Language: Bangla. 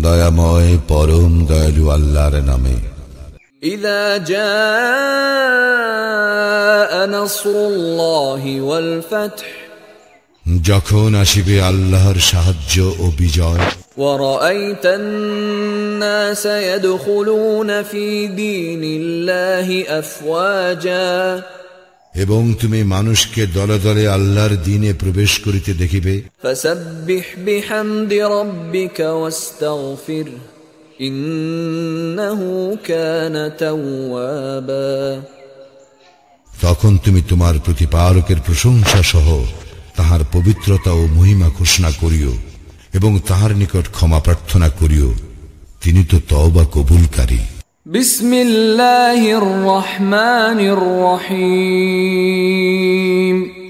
দয়াময় পরম দয়ালু আল্লাহর নামে। ইযা জাআ নাসরুল্লাহি ওয়াল ফাতহ, যখন আসিবে আল্লাহর সাহায্য ও বিজয়। وَرَأَيْتَ النَّاسَ يَدْخُلُونَ فِي دِينِ اللَّهِ أَفْوَاجًا, এবং তুমি মানুষকে দলে দলে আল্লাহর দ্বীনে প্রবেশ করিতে দেখিবে। فَسَبِّحْ بِحَمْدِ رَبِّكَ وَاسْتَغْفِرْهُ إِنَّهُ كَانَ تَوَّابًا। তখন তুমি তোমার প্রতিপালকের প্রশংসা সহ তাহার পবিত্রতা ও মহিমা ঘোষণা করিও এবং তাহার নিকট ক্ষমা প্রার্থনা করিও, তিনি তো তওবা কবুলকারী। বিসমিল্লাহির রহমানির রহিম।